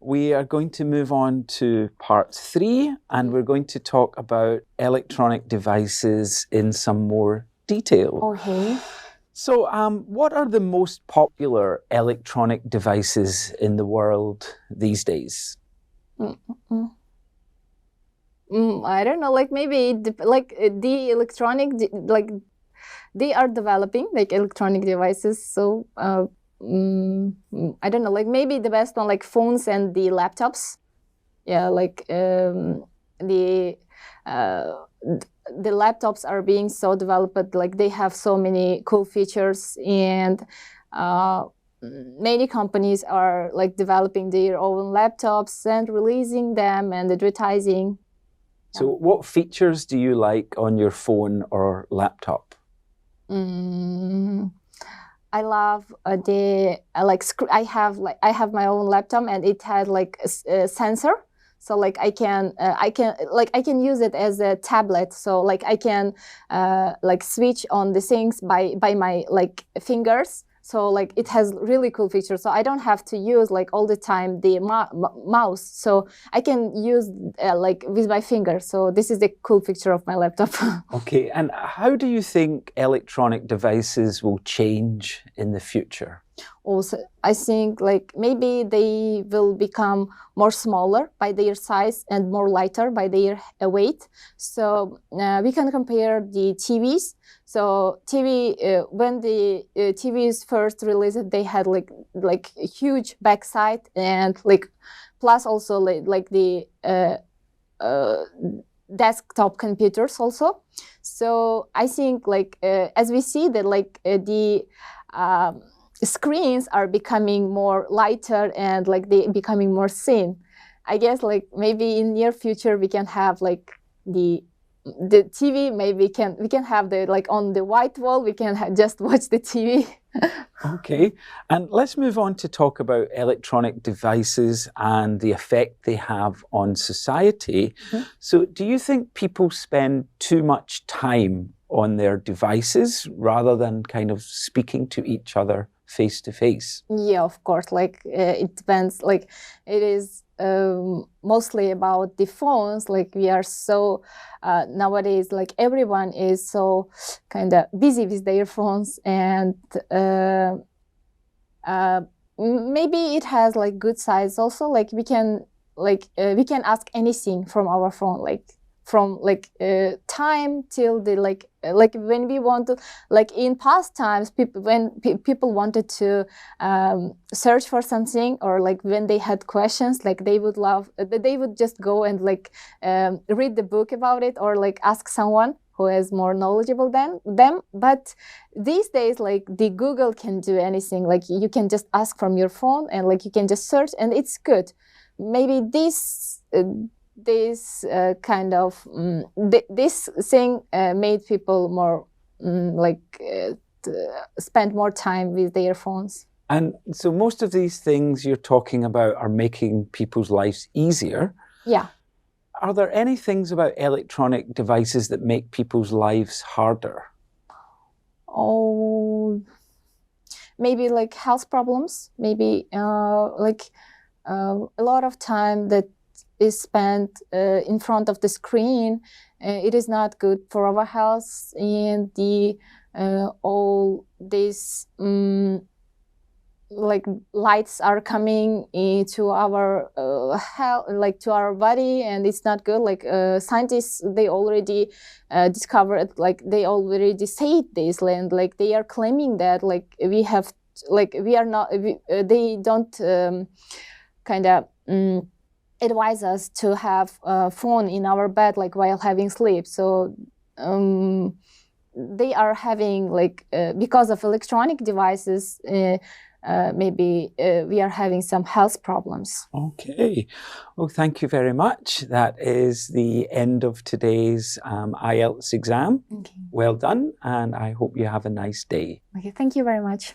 we are going to move on to part 3, and we're going to talk about electronic devices in some more detail. Okay. So, what are the most popular electronic devices in the world these days? I don't know, like maybe the electronic, like they are developing like electronic devices. So I don't know, like maybe the best one, like phones and the laptops. Yeah, like the laptops are being so developed, like they have so many cool features, and many companies are like developing their own laptops and releasing them and advertising. So what features do you like on your phone or laptop? I love I have my own laptop, and it had like a sensor. So like I can use it as a tablet. So like I can like switch on the things by my like fingers. So like it has really cool features. So I don't have to use like all the time the mouse. So I can use like with my fingers. So this is the cool feature of my laptop. Okay, and how do you think electronic devices will change in the future? Also, I think like maybe they will become more smaller by their size and more lighter by their weight. So we can compare the TVs. So when the TVs first released, they had like a huge backside, and like plus also like the desktop computers also. So I think like as we see that like the screens are becoming more lighter and like they becoming more thin. I guess like maybe in near future we can have like the TV. Maybe we can have the like on the white wall. We can just watch the TV. Okay, and let's move on to talk about electronic devices and the effect they have on society. So do you think people spend too much time on their devices rather than kind of speaking to each other face to face? Yeah, of course. Like it depends. Like it is mostly about the phones. Like we are so nowadays, like everyone is so kind of busy with their phones, and maybe it has like good sides also. Like we can ask anything from our phone, like from like time till the like when we want to, like in past times, when people wanted to search for something, or like when they had questions, like they would just go and like read the book about it, or like ask someone who is more knowledgeable than them. But these days, like the Google can do anything. Like you can just ask from your phone, and like you can just search, and it's good. Maybe this kind of this thing made people more spend more time with their phones. And so most of these things you're talking about are making people's lives easier. Yeah. Are there any things about electronic devices that make people's lives harder? Oh, maybe like health problems. Maybe like a lot of time that is spent in front of the screen. It is not good for our health, and the all these like lights are coming into our health, like to our body, and it's not good. Like scientists, they already discovered, like they already said this, and like they are claiming that like we have, like we are not, they don't kind of advise us to have a phone in our bed like while having sleep. So they are having like because of electronic devices, maybe we are having some health problems. Okay. Well, thank you very much. That is the end of today's IELTS exam. Okay. Well done, and I hope you have a nice day. Okay, thank you very much.